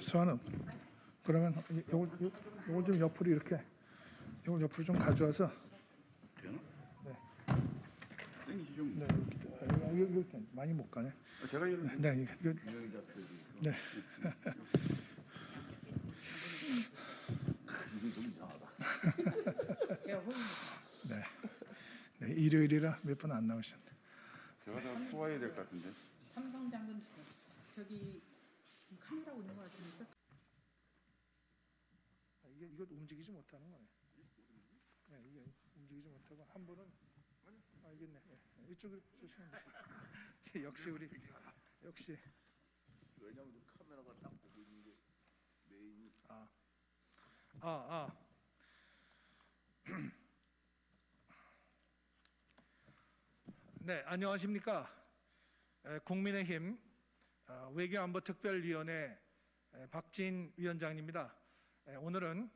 수아는 그러면 요걸 좀 옆으로 이렇게 요걸 옆으로 좀 가져와서 되나? 네. 땡기시 좀. 네 이렇게 많이 못 가네. 제가 이거 네 이거 네. 지금 좀 이상하다. 제가 호흡 네 일요일이라 몇 분 안 나오셨네. 제가 다 소화해야 될 것 같은데. 삼성 장군 저기 지금 카메라 오는 거 같으니까 이거 움직이지 못하는 거네. 네 이게 움직이지 못하고 한 분은 알겠네. 네, 이쪽으로 주시면 돼. 역시 왜냐면 카메라가 딱 보고 있는 게 메인이 네, 안녕하십니까. 국민의힘 외교안보특별위원회 박진 위원장입니다. 오늘은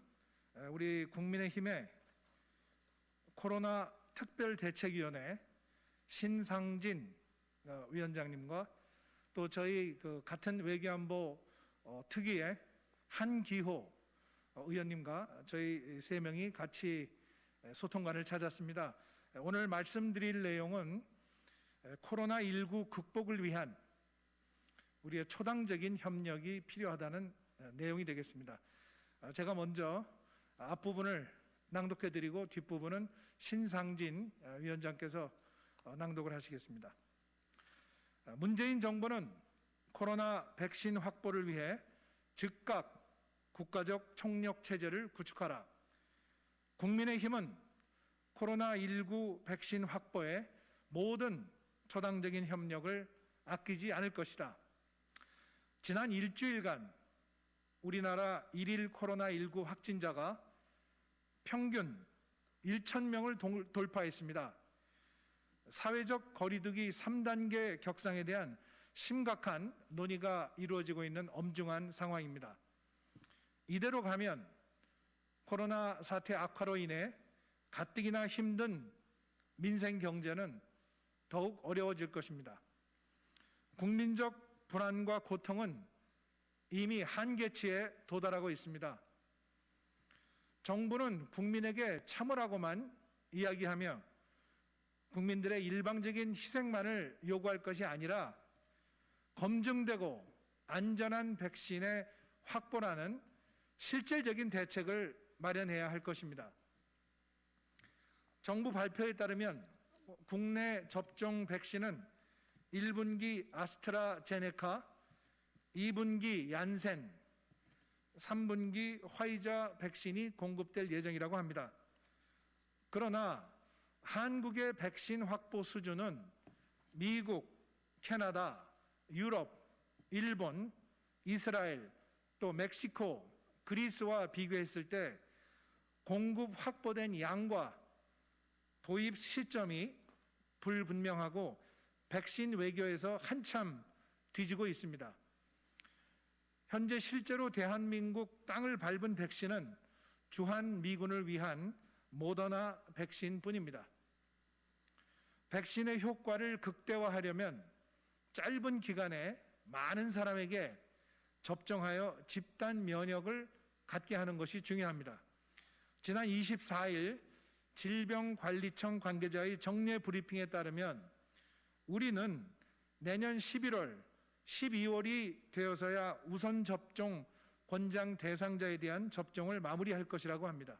우리 국민의힘의 코로나 특별대책위원회 신상진 위원장님과 또 저희 같은 외교안보 특위의 한기호 의원님과 저희 세 명이 같이 소통관을 찾았습니다. 오늘 말씀드릴 내용은 코로나19 극복을 위한 우리의 초당적인 협력이 필요하다는 내용이 되겠습니다. 제가 먼저 앞부분을 낭독해드리고 뒷부분은 신상진 위원장께서 낭독을 하시겠습니다. 문재인 정부는 코로나 백신 확보를 위해 즉각 국가적 총력 체제를 구축하라. 국민의힘은 코로나19 백신 확보에 모든 초당적인 협력을 아끼지 않을 것이다. 지난 일주일간 우리나라 일일 코로나19 확진자가 평균 1,000명을 돌파했습니다. 사회적 거리두기 3단계 격상에 대한 심각한 논의가 이루어지고 있는 엄중한 상황입니다. 이대로 가면 코로나 사태 악화로 인해 가뜩이나 힘든 민생 경제는 더욱 어려워질 것입니다. 국민적 불안과 고통은 이미 한계치에 도달하고 있습니다. 정부는 국민에게 참으라고만 이야기하며 국민들의 일방적인 희생만을 요구할 것이 아니라 검증되고 안전한 백신의 확보라는 실질적인 대책을 마련해야 할 것입니다. 정부 발표에 따르면 국내 접종 백신은 1분기 아스트라제네카, 2분기 얀센, 3분기 화이자 백신이 공급될 예정이라고 합니다. 그러나 한국의 백신 확보 수준은 미국, 캐나다, 유럽, 일본, 이스라엘, 또 멕시코, 그리스와 비교했을 때 공급 확보된 양과 도입 시점이 불분명하고 백신 외교에서 한참 뒤지고 있습니다. 현재 실제로 대한민국 땅을 밟은 백신은 주한미군을 위한 모더나 백신뿐입니다. 백신의 효과를 극대화하려면 짧은 기간에 많은 사람에게 접종하여 집단 면역을 갖게 하는 것이 중요합니다. 지난 24일 질병관리청 관계자의 정례 브리핑에 따르면 우리는 내년 11월, 12월이 되어서야 우선 접종 권장 대상자에 대한 접종을 마무리할 것이라고 합니다.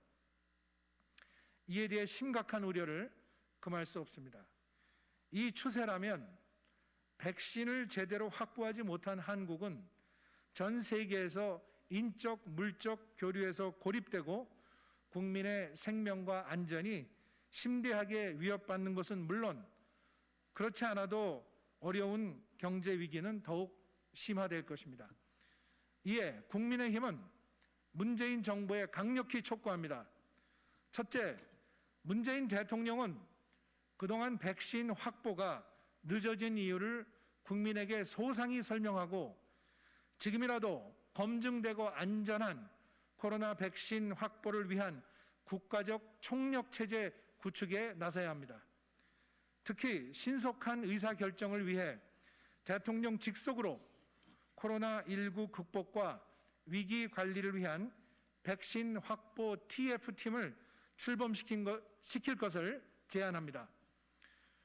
이에 대해 심각한 우려를 금할 수 없습니다. 이 추세라면 백신을 제대로 확보하지 못한 한국은 전 세계에서 인적, 물적 교류에서 고립되고 국민의 생명과 안전이 심대하게 위협받는 것은 물론 그렇지 않아도 어려운 경제 위기는 더욱 심화될 것입니다. 이에 국민의힘은 문재인 정부에 강력히 촉구합니다. 첫째, 문재인 대통령은 그동안 백신 확보가 늦어진 이유를 국민에게 소상히 설명하고 지금이라도 검증되고 안전한 코로나 백신 확보를 위한 국가적 총력 체제 구축에 나서야 합니다. 특히 신속한 의사결정을 위해 대통령 직속으로 코로나19 극복과 위기 관리를 위한 백신 확보 TF팀을 시킬 것을 제안합니다.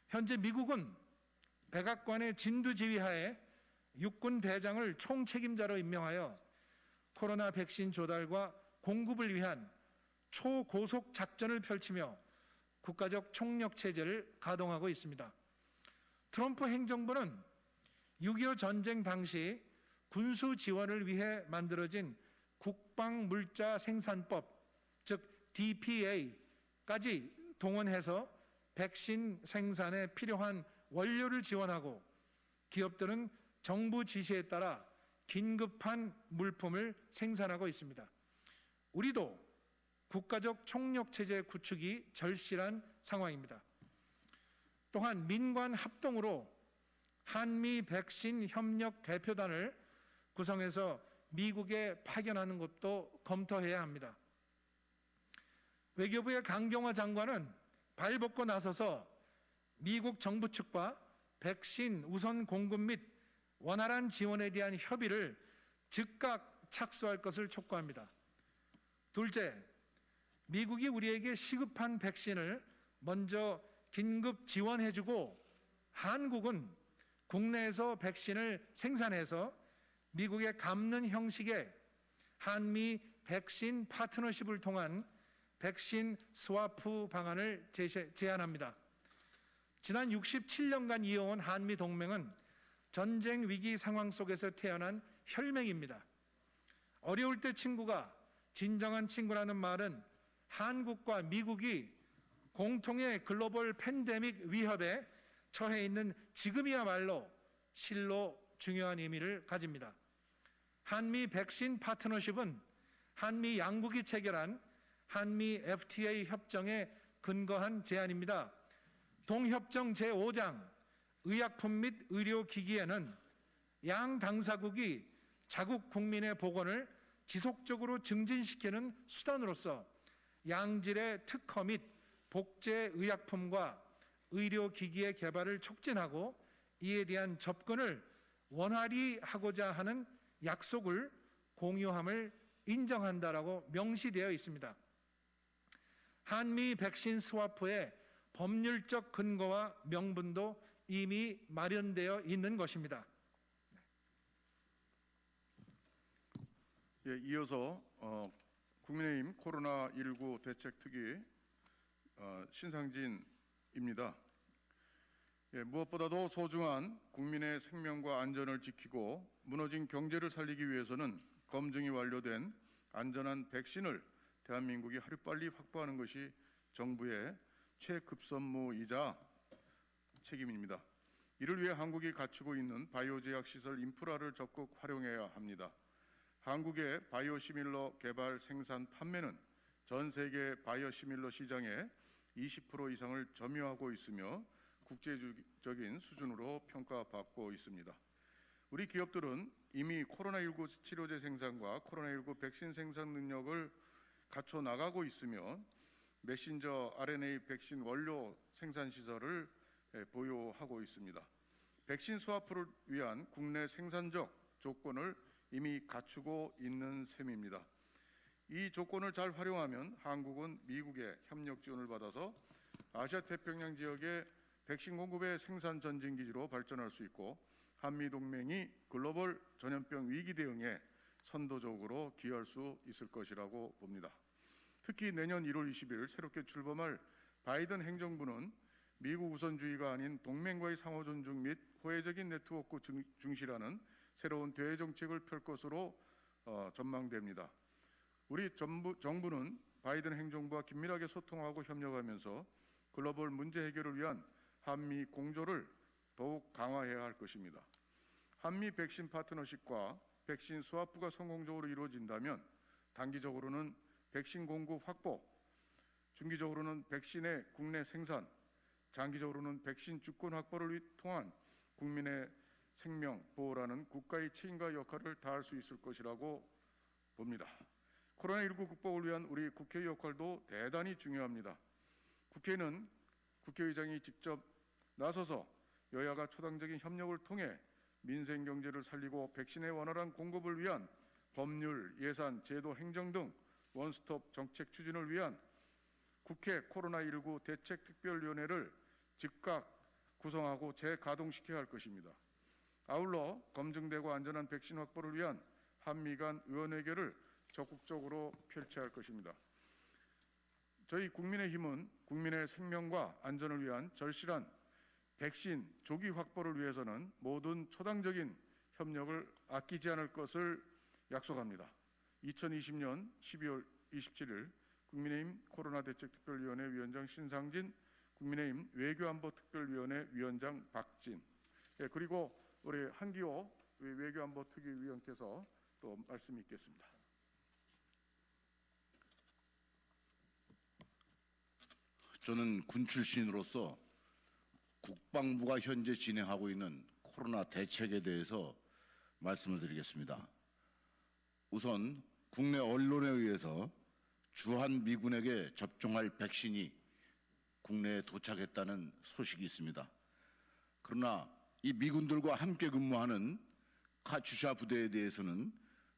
현재 미국은 백악관의 진두지휘하에 육군 대장을 총책임자로 임명하여 코로나 백신 조달과 공급을 위한 초고속 작전을 펼치며 국가적 총력 체제를 가동하고 있습니다. 트럼프 행정부는 6.25 전쟁 당시 군수 지원을 위해 만들어진 국방물자생산법, 즉 DPA까지 동원해서 백신 생산에 필요한 원료를 지원하고 기업들은 정부 지시에 따라 긴급한 물품을 생산하고 있습니다. 우리도 국가적 총력 체제 구축이 절실한 상황입니다. 또한 민관 합동으로 한미 백신 협력 대표단을 구성해서 미국에 파견하는 것도 검토해야 합니다. 외교부의 강경화 장관은 발벗고 나서서 미국 정부 측과 백신 우선 공급 및 원활한 지원에 대한 협의를 즉각 착수할 것을 촉구합니다. 둘째, 미국이 우리에게 시급한 백신을 먼저 긴급 지원해주고 한국은 국내에서 백신을 생산해서 미국에 갚는 형식의 한미 백신 파트너십을 통한 백신 스와프 방안을 제안합니다. 지난 67년간 이어온 한미 동맹은 전쟁 위기 상황 속에서 태어난 혈맹입니다. 어려울 때 친구가 진정한 친구라는 말은 한국과 미국이 공통의 글로벌 팬데믹 위협에 처해 있는 지금이야말로 실로 중요한 의미를 가집니다. 한미 백신 파트너십은 한미 양국이 체결한 한미 FTA 협정에 근거한 제안입니다. 동협정 제5장 의약품 및 의료기기에는 양 당사국이 자국 국민의 보건을 지속적으로 증진시키는 수단으로서 양질의 특허 및 복제 의약품과 의료기기의 개발을 촉진하고 이에 대한 접근을 원활히 하고자 하는 약속을 공유함을 인정한다라고 명시되어 있습니다. 한미 백신 스와프의 법률적 근거와 명분도 이미 마련되어 있는 것입니다. 예, 이어서 국민의힘 코로나19 대책특위 신상진입니다. 예, 무엇보다도 소중한 국민의 생명과 안전을 지키고 무너진 경제를 살리기 위해서는 검증이 완료된 안전한 백신을 대한민국이 하루빨리 확보하는 것이 정부의 최급선무이자 책임입니다. 이를 위해 한국이 갖추고 있는 바이오 제약 시설 인프라를 적극 활용해야 합니다. 한국의 바이오시밀러 개발, 생산, 판매는 전 세계 바이오시밀러 시장의 20% 이상을 점유하고 있으며 국제적인 수준으로 평가받고 있습니다. 우리 기업들은 이미 코로나19 치료제 생산과 코로나19 백신 생산 능력을 갖춰 나가고 있으며 메신저 RNA 백신 원료 생산 시설을 보유하고 있습니다. 백신 스와프를 위한 국내 생산적 조건을 이미 갖추고 있는 셈입니다. 이 조건을 잘 활용하면 한국은 미국의 협력 지원을 받아서 아시아 태평양 지역의 백신 공급의 생산 전진 기지로 발전할 수 있고 한미 동맹이 글로벌 전염병 위기 대응에 선도적으로 기여할 수 있을 것이라고 봅니다. 특히 내년 1월 20일 새롭게 출범할 바이든 행정부는 미국 우선주의가 아닌 동맹과의 상호 존중 및 호혜적인 네트워크 중시라는 새로운 대외 정책을 펼 것으로 전망됩니다. 우리 정부는 바이든 행정부와 긴밀하게 소통하고 협력하면서 글로벌 문제 해결을 위한 한미 공조를 더욱 강화해야 할 것입니다. 한미 백신 파트너십과 백신 스와프가 성공적으로 이루어진다면 단기적으로는 백신 공급 확보, 중기적으로는 백신의 국내 생산, 장기적으로는 백신 주권 확보를 통한 국민의 생명 보호라는 국가의 책임과 역할을 다할 수 있을 것이라고 봅니다. 코로나19 극복을 위한 우리 국회의 역할도 대단히 중요합니다. 국회는 국회의장이 직접 나서서 여야가 초당적인 협력을 통해 민생 경제를 살리고 백신의 원활한 공급을 위한 법률, 예산, 제도, 행정 등 원스톱 정책 추진을 위한 국회 코로나19 대책특별위원회를 즉각 구성하고 재가동시켜야 할 것입니다. 아울러 검증되고 안전한 백신 확보를 위한 한미 간 의원회견을 적극적으로 펼쳐야 할 것입니다. 저희 국민의힘은 국민의 생명과 안전을 위한 절실한 백신 조기 확보를 위해서는 모든 초당적인 협력을 아끼지 않을 것을 약속합니다. 2020년 12월 27일 국민의힘 코로나대책특별위원회 위원장 신상진, 국민의힘 외교안보특별위원회 위원장 박진, 그리고 우리 한기호 외교안보특위위원께서 또 말씀이 있겠습니다. 저는 군 출신으로서 국방부가 현재 진행하고 있는 코로나 대책에 대해서 말씀을 드리겠습니다. 우선 국내 언론에 의해서 주한미군에게 접종할 백신이 국내에 도착했다는 소식이 있습니다. 그러나 이 미군들과 함께 근무하는 카츄샤 부대에 대해서는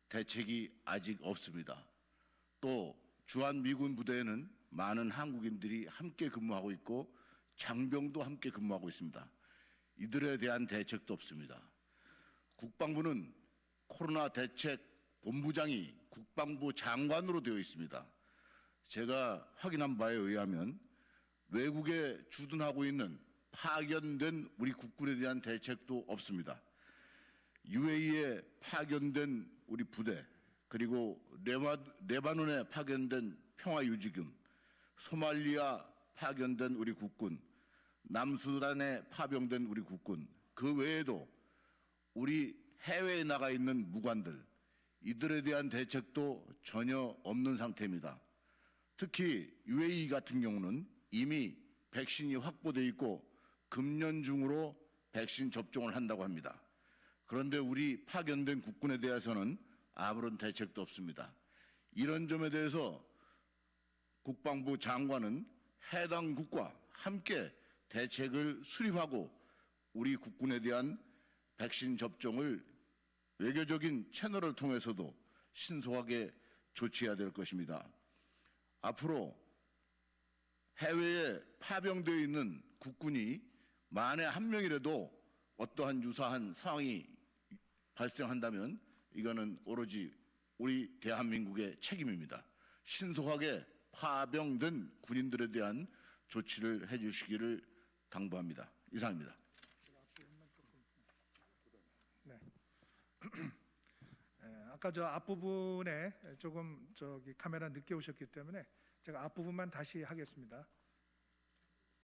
대책이 아직 없습니다. 또 주한미군 부대에는 많은 한국인들이 함께 근무하고 있고 장병도 함께 근무하고 있습니다. 이들에 대한 대책도 없습니다. 국방부는 코로나 대책 본부장이 국방부 장관으로 되어 있습니다. 제가 확인한 바에 의하면 외국에 주둔하고 있는 파견된 우리 국군에 대한 대책도 없습니다. UAE에 파견된 우리 부대, 그리고 레바논에 파견된 평화유지군, 소말리아 파견된 우리 국군, 남수단에 파병된 우리 국군, 그 외에도 우리 해외에 나가 있는 무관들, 이들에 대한 대책도 전혀 없는 상태입니다. 특히 UAE 같은 경우는 이미 백신이 확보돼 있고 금년 중으로 백신 접종을 한다고 합니다. 그런데 우리 파견된 국군에 대해서는 아무런 대책도 없습니다. 이런 점에 대해서 국방부 장관은 해당 국과 함께 대책을 수립하고 우리 국군에 대한 백신 접종을 외교적인 채널을 통해서도 신속하게 조치해야 될 것입니다. 앞으로 해외에 파병되어 있는 국군이 만에 한 명이라도 어떠한 유사한 상황이 발생한다면 이거는 오로지 우리 대한민국의 책임입니다. 신속하게 파병된 군인들에 대한 조치를 해주시기를 당부합니다. 이상입니다. 네. 아까 저 앞부분에 조금 카메라 늦게 오셨기 때문에 제가 앞부분만 다시 하겠습니다.